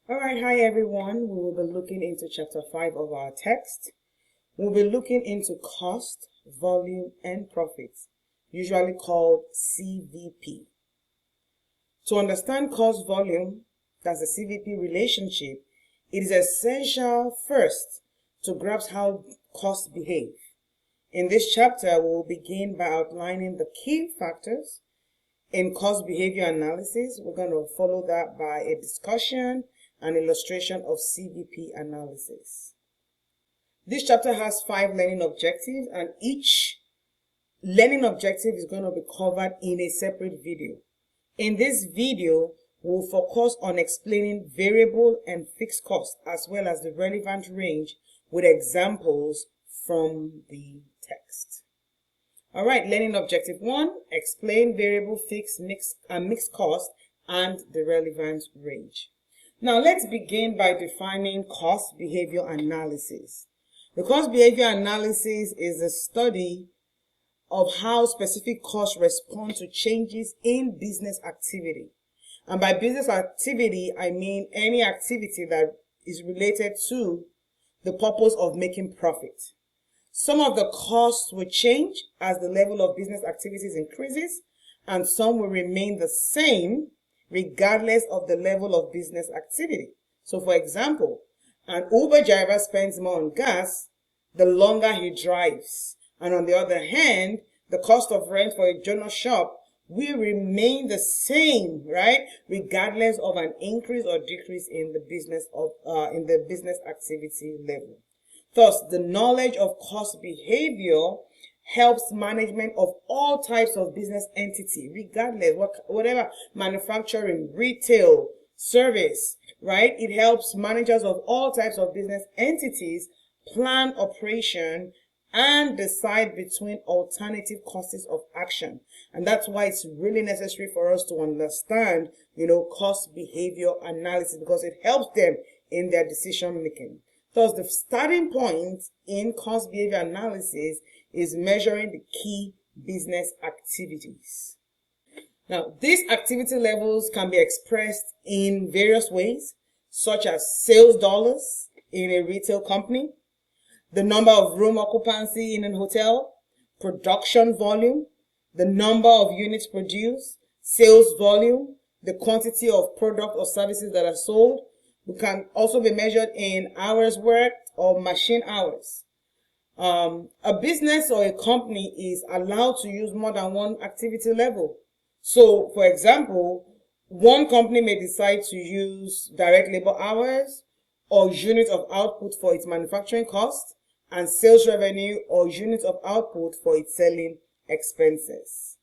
All right, hi everyone. We will be looking into chapter 5 of our text. We'll be looking into cost, volume, and profits, usually called CVP. To understand cost volume, that's the CVP relationship, it is essential first to grasp how costs behave. In this chapter, we will begin by outlining the key factors in cost behavior analysis. We're going to follow that by a discussion and illustration of CVP analysis. This chapter has 5 learning objectives, and each learning objective is going to be covered in a separate video. In this video, we'll focus on explaining variable and fixed costs as well as the relevant range with examples from the text. All right, learning objective 1, explain variable, fixed, mixed cost and the relevant range. Now let's begin by defining cost behavior analysis. The cost behavior analysis is a study of how specific costs respond to changes in business activity. And by business activity, I mean any activity that is related to the purpose of making profit. Some of the costs will change as the level of business activities increases, and some will remain the same regardless of the level of business activity. So for example, an Uber driver spends more on gas the longer he drives. And on the other hand, the cost of rent for a journal shop will remain the same, right? Regardless of an increase or decrease in the business activity level. Thus, the knowledge of cost behavior helps management of all types of business entity, regardless, whatever, manufacturing, retail, service, right? It helps managers of all types of business entities plan operation and decide between alternative courses of action. And that's why it's really necessary for us to understand, cost behavior analysis, because it helps them in their decision making. Thus, the starting point in cost behavior analysis is measuring the key business activities. Now, these activity levels can be expressed in various ways, such as sales dollars in a retail company, the number of room occupancy in a hotel, production volume, the number of units produced, sales volume, the quantity of product or services that are sold. It can also be measured in hours worked or machine hours. A business or a company is allowed to use more than one activity level. So, for example, one company may decide to use direct labor hours or units of output for its manufacturing cost, and sales revenue or units of output for its selling expenses.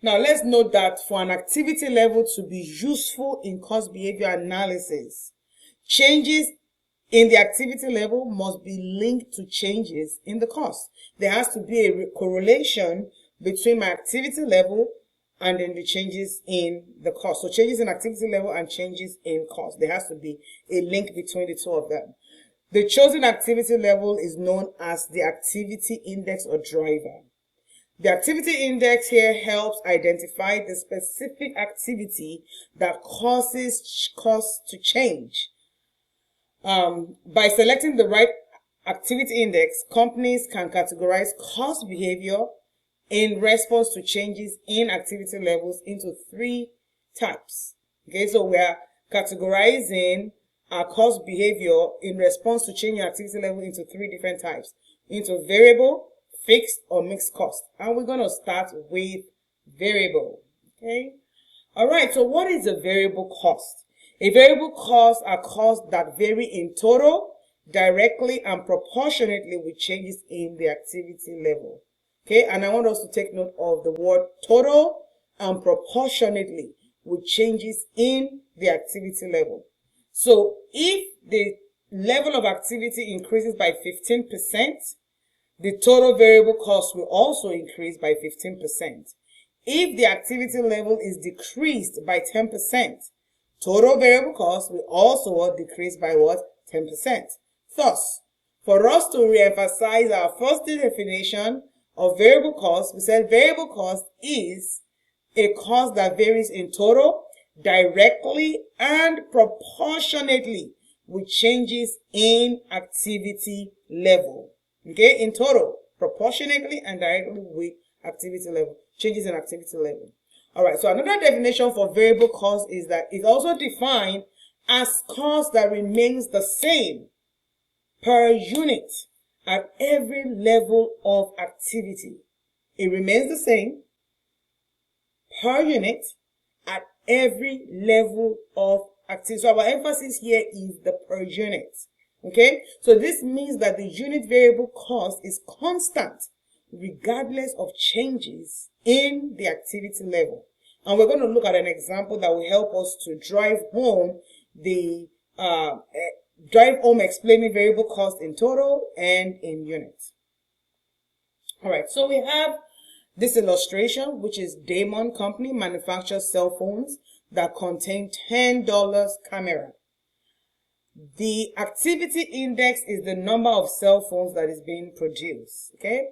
Now, let's note that for an activity level to be useful in cost behavior analysis, changes in the activity level must be linked to changes in the cost. There has to be a correlation between my activity level and then the changes in the cost. So changes in activity level and changes in cost. There has to be a link between the two of them. The chosen activity level is known as the activity index or driver. The activity index here helps identify the specific activity that causes costs to change. By selecting the right activity index, companies can categorize cost behavior in response to changes in activity levels into 3 types. Okay, so we are categorizing our cost behavior in response to changing activity level into 3 different types, into variable, fixed, or mixed cost. And we're going to start with variable. Okay. All right. So what is a variable cost? A variable cost are costs that vary in total, directly, and proportionately with changes in the activity level. Okay. And I want us to take note of the word total and proportionately with changes in the activity level. So if the level of activity increases by 15%, the total variable cost will also increase by 15%. If the activity level is decreased by 10%, total variable cost will also decrease by what? 10%. Thus, for us to re-emphasize our first definition of variable cost, we said variable cost is a cost that varies in total, directly and proportionately with changes in activity level. Okay, in total, proportionately and directly with activity level, changes in activity level. All right, so another definition for variable cost is that it's also defined as cost that remains the same per unit at every level of activity. It remains the same per unit at every level of activity. So our emphasis here is the per unit. Okay, so this means that the unit variable cost is constant regardless of changes in the activity level. And we're going to look at an example that will help us to drive home explaining variable cost in total and in units. All right, so we have this illustration, which is Damon Company manufactures cell phones that contain $10 camera. The activity index is the number of cell phones that is being produced. Okay,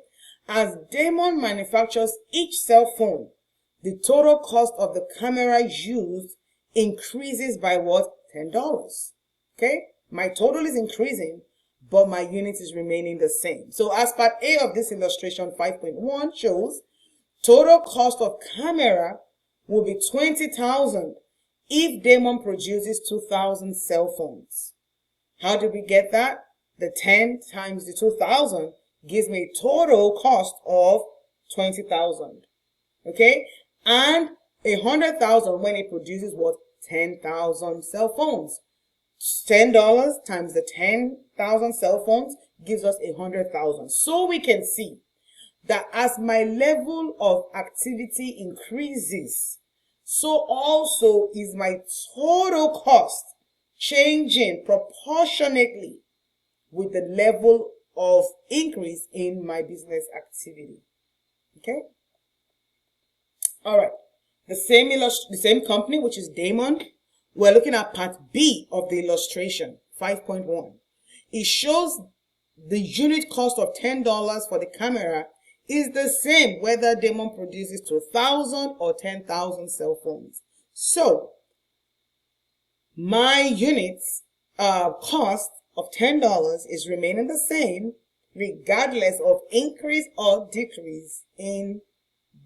as Damon manufactures each cell phone, the total cost of the camera used increases by what? $10. Okay, my total is increasing, but my unit is remaining the same. So as part A of this illustration 5.1 shows, total cost of camera will be $20,000 if Damon produces 2,000 cell phones. How did we get that? The 10 times the 2,000 gives me a total cost of $20,000. Okay? And 100,000 when it produces what? 10,000 cell phones. $10 times the 10,000 cell phones gives us 100,000. So we can see that as my level of activity increases, so also is my total cost changing proportionately with the level of increase in my business activity. Okay? All right. The same company, which is Damon, we're looking at part B of the illustration, 5.1. It shows the unit cost of $10 for the camera is the same whether Damon produces 2,000 or 10,000 cell phones. So, my unit's cost of $10 is remaining the same regardless of increase or decrease in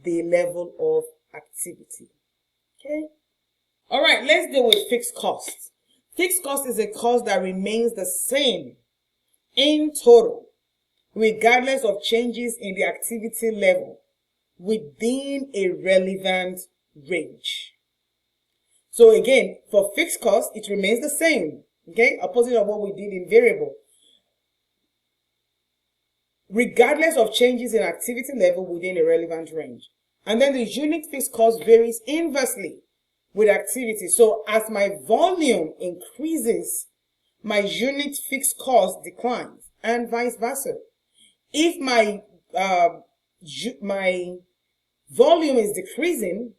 the level of activity. Okay? All right, let's deal with fixed costs. Fixed cost is a cost that remains the same in total regardless of changes in the activity level within a relevant range. So again, for fixed cost, it remains the same, okay? Opposite of what we did in variable. Regardless of changes in activity level within a relevant range. And then the unit fixed cost varies inversely with activity. So as my volume increases, my unit fixed cost declines and vice versa. If my volume is decreasing,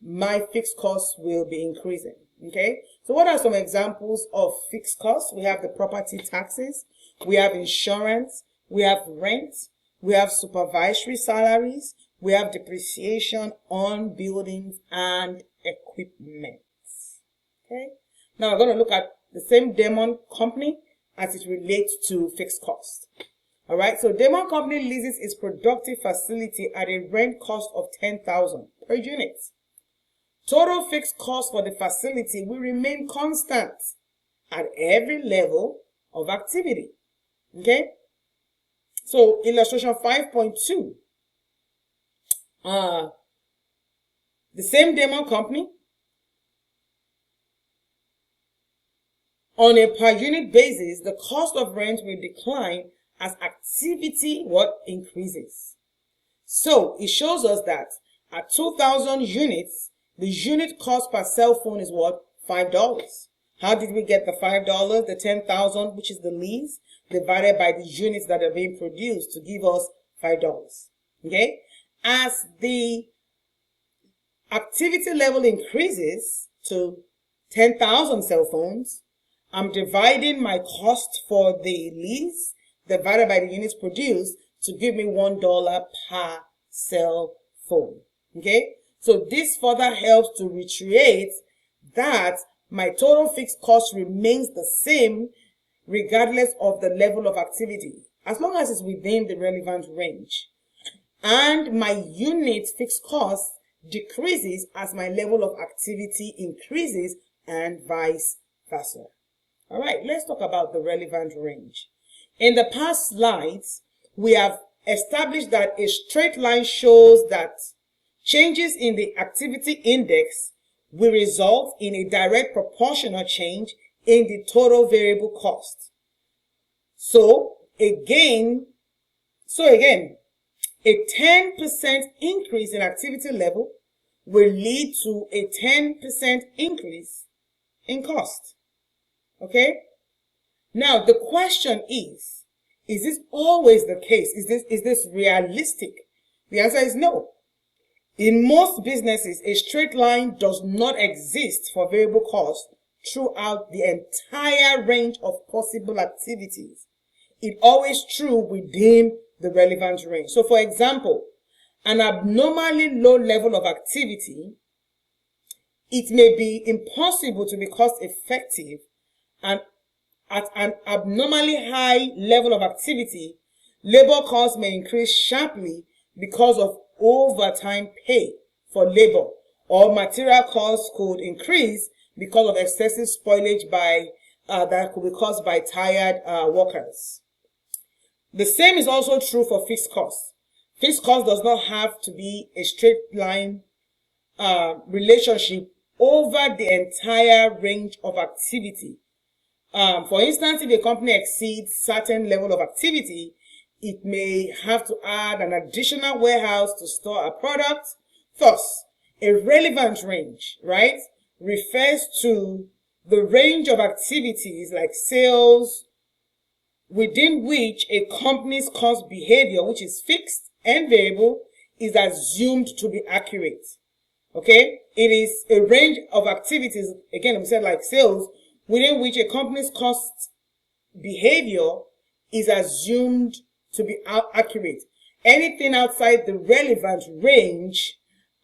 my fixed costs will be increasing. Okay, so what are some examples of fixed costs? We have the property taxes, we have insurance, we have rent, we have supervisory salaries, we have depreciation on buildings and equipment. Okay, now we're going to look at the same Damon Company as it relates to fixed costs. All right, so Damon Company leases its productive facility at a rent cost of $10,000 per unit. Total fixed cost for the facility will remain constant at every level of activity. Okay? So, illustration 5.2. The same Damon Company, on a per unit basis, the cost of rent will decline as activity increases. So, it shows us that at 2,000 units, the unit cost per cell phone is what? $5. How did we get the $5? The 10,000, which is the lease, divided by the units that are being produced to give us $5. Okay? As the activity level increases to 10,000 cell phones, I'm dividing my cost for the lease divided by the units produced to give me $1 per cell phone. Okay? So this further helps to reiterate that my total fixed cost remains the same regardless of the level of activity, as long as it's within the relevant range. And my unit fixed cost decreases as my level of activity increases, and vice versa. All right, let's talk about the relevant range. In the past slides, we have established that a straight line shows that changes in the activity index will result in a direct proportional change in the total variable cost. So again, a 10% increase in activity level will lead to a 10% increase in cost. Okay? Now the question is this always the case? Is this realistic? The answer is no. In most businesses, a straight line does not exist for variable cost throughout the entire range of possible activities. It's always true within the relevant range. So for example, an abnormally low level of activity, it may be impossible to be cost effective, and at an abnormally high level of activity, labor costs may increase sharply because of overtime pay for labor, or material costs could increase because of excessive spoilage that could be caused by tired workers. The same is also true for fixed costs. Fixed cost does not have to be a straight line relationship over the entire range of activity. For instance, if a company exceeds certain level of activity, it may have to add an additional warehouse to store a product. Thus, a relevant range, right, refers to the range of activities like sales within which a company's cost behavior, which is fixed and variable, is assumed to be accurate. Okay? It is a range of activities, again, we said like sales, within which a company's cost behavior is assumed to be accurate. Anything outside the relevant range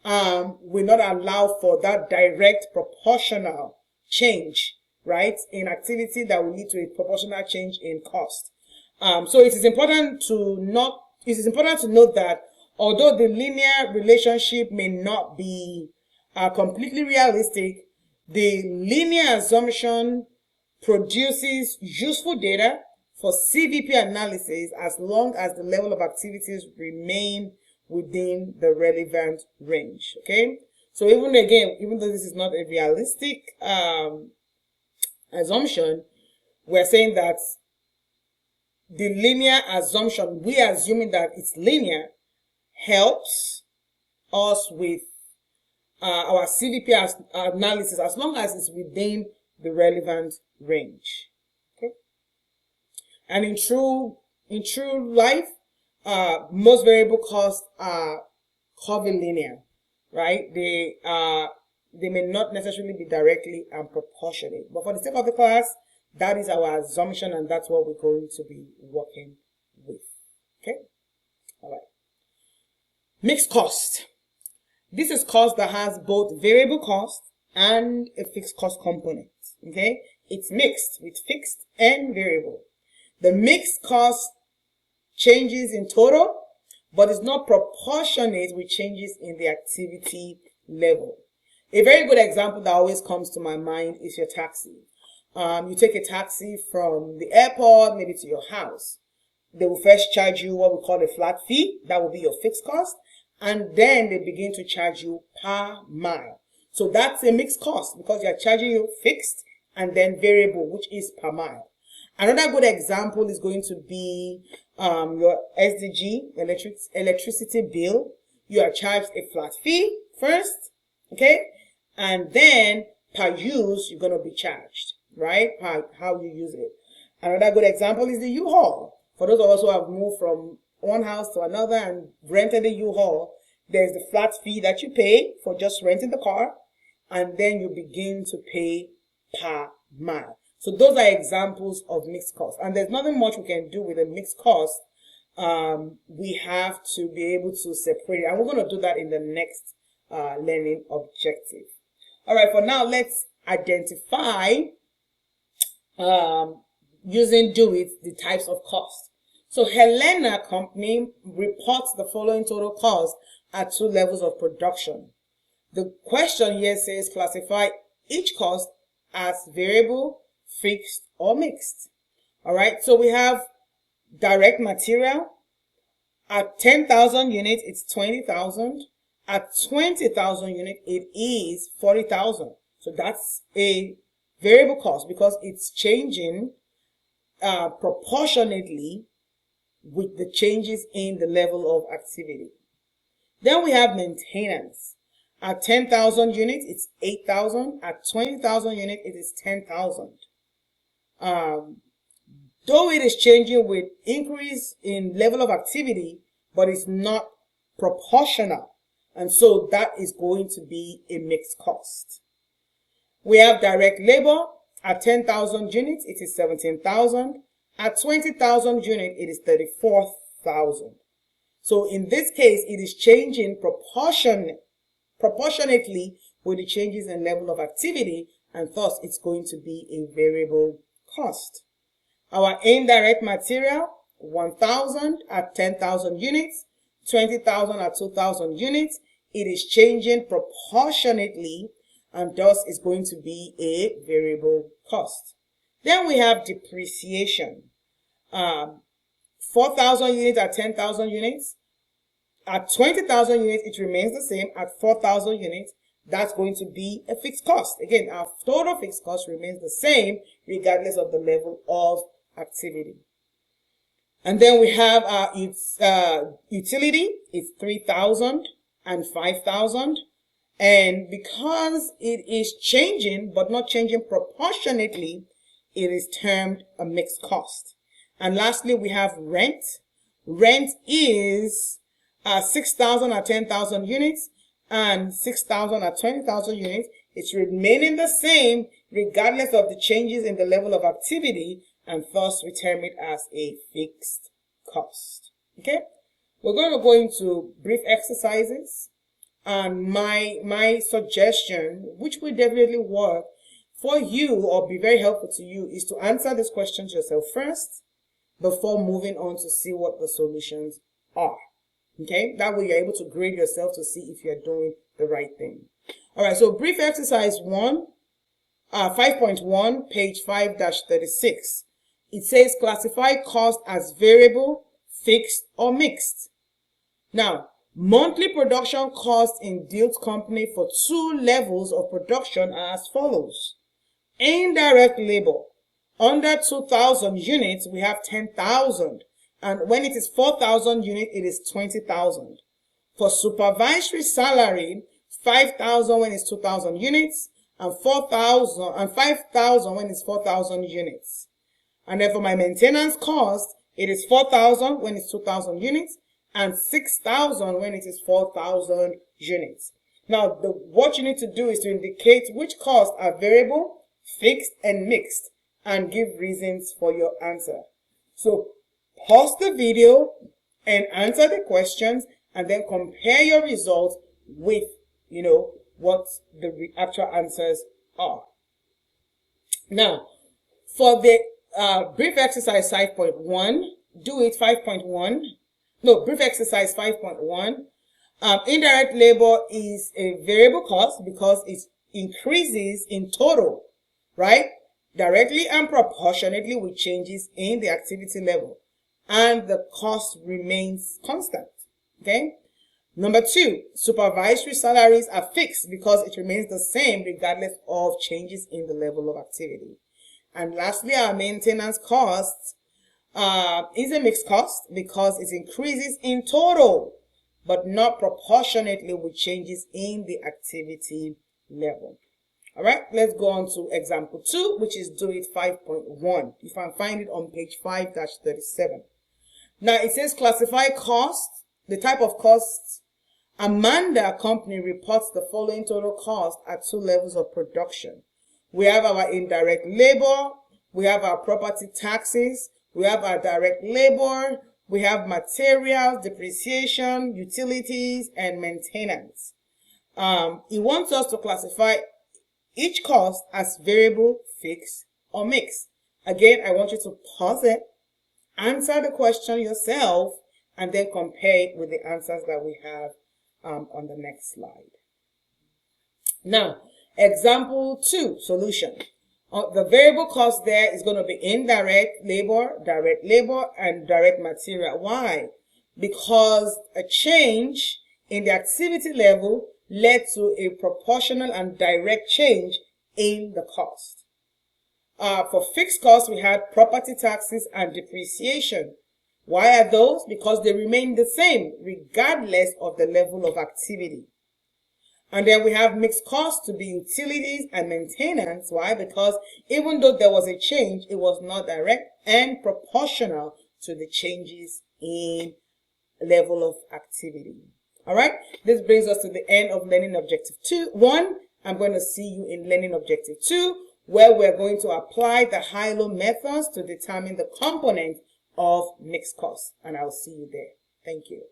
will not allow for that direct proportional change, right, in activity that will lead to a proportional change in cost. So it is important to note that although the linear relationship may not be completely realistic, the linear assumption produces useful data for CVP analysis as long as the level of activities remain within the relevant range. Okay, so even though this is not a realistic assumption, we're saying that the linear assumption, we are assuming that it's linear, helps us with our CVP analysis as long as it's within the relevant range. Okay, and in true life, most variable costs are curvilinear, right? They may not necessarily be directly and proportionate, but for the sake of the class, that is our assumption, and that's what we're going to be working with. Okay, all right. Mixed cost. This is cost that has both variable cost and a fixed cost component. Okay, it's mixed with fixed and variable. The mixed cost changes in total, but is not proportionate with changes in the activity level. A very good example that always comes to my mind is your taxi. You take a taxi from the airport, maybe to your house. They will first charge you what we call a flat fee. That will be your fixed cost. And then they begin to charge you per mile. So that's a mixed cost because they're charging you fixed and then variable, which is per mile. Another good example is going to be your SDG, electricity bill. You are charged a flat fee first, okay? And then per use, you're going to be charged, right? Per how you use it. Another good example is the U-Haul. For those of us who have moved from one house to another and rented a U-Haul, there's the flat fee that you pay for just renting the car, and then you begin to pay per mile. So those are examples of mixed cost, and there's nothing much we can do with a mixed cost. We have to be able to separate it, and we're going to do that in the next learning objective. All right, for now, let's identify using Do It the types of cost. So Helena Company reports the following total cost at 2 levels of production. The question here says classify each cost as variable, fixed, or mixed. All right, so we have direct material. At 10,000 units, it's 20,000. At 20,000 units, it is 40,000. So that's a variable cost because it's changing proportionately with the changes in the level of activity. Then we have maintenance. At 10,000 units, it's 8,000. At 20,000 units, it is 10,000. Though it is changing with increase in level of activity, but it's not proportional. And so that is going to be a mixed cost. We have direct labor. At 10,000 units, it is 17,000. At 20,000 units, it is 34,000. So in this case, it is changing proportionately with the changes in level of activity, and thus it's going to be a variable cost. Our indirect material, 1,000 at 10,000 units, 20,000 at 2,000 units. It is changing proportionately, and thus is going to be a variable cost. Then we have depreciation. 4,000 units at 10,000 units. At 20,000 units, it remains the same. At 4,000 units, that's going to be a fixed cost. Again, our total fixed cost remains the same regardless of the level of activity. And then we have our utility. It's 3,000 and 5,000. And because it is changing, but not changing proportionately, it is termed a mixed cost. And lastly, we have rent. Rent is 6,000 at 10,000 units and 6,000 at 20,000 units. It's remaining the same regardless of the changes in the level of activity, and thus we term it as a fixed cost. Okay? We're going to go into brief exercises, and my suggestion, which will definitely work for you or be very helpful to you, is to answer these questions yourself first before moving on to see what the solutions are. Okay? That way you're able to grade yourself to see if you're doing the right thing. All right, so brief exercise 5.1, page 5-36. It says classify cost as variable, fixed, or mixed. Now, monthly production cost in Dilt's company for 2 levels of production are as follows. Indirect labor. Under 2,000 units, we have 10,000. And when it is 4,000 units, it is 20,000. For supervisory salary, 5,000 when it's 2,000 units, and 4,000 and 5,000 when it's 4,000 units. And then for my maintenance cost, it is 4,000 when it's 2,000 units, and 6,000 when it is 4,000 units. Now, what you need to do is to indicate which costs are variable, fixed, and mixed, and give reasons for your answer. So, pause the video and answer the questions, and then compare your results with, what the actual answers are. Now, for the brief exercise 5.1, do it 5.1. No, brief exercise 5.1. Indirect labor is a variable cost because it increases in total, right? Directly and proportionately with changes in the activity level. And the cost remains constant, okay? Number 2, supervisory salaries are fixed because it remains the same regardless of changes in the level of activity. And lastly, our maintenance cost is a mixed cost because it increases in total, but not proportionately with changes in the activity level. All right, let's go on to example 2, which is do it 5.1. You can find it on page 5-37. Now it says classify costs, the type of costs. Amanda Company reports the following total cost at 2 levels of production. We have our indirect labor, we have our property taxes, we have our direct labor, we have materials, depreciation, utilities, and maintenance. It wants us to classify each cost as variable, fixed, or mixed. Again, I want you to pause it, answer the question yourself, and then compare it with the answers that we have on the next slide. Now, example 2, solution. The variable cost there is going to be indirect labor, and direct material. Why? Because a change in the activity level led to a proportional and direct change in the cost. For fixed costs, we had property taxes and depreciation. Why are those? Because they remain the same regardless of the level of activity. And then we have mixed costs to be utilities and maintenance. Why? Because even though there was a change, it was not direct and proportional to the changes in level of activity. All right, this brings us to the end of learning objective 1. I'm going to see you in learning objective 2, where we're going to apply the high-low methods to determine the component of mixed costs. And I'll see you there. Thank you.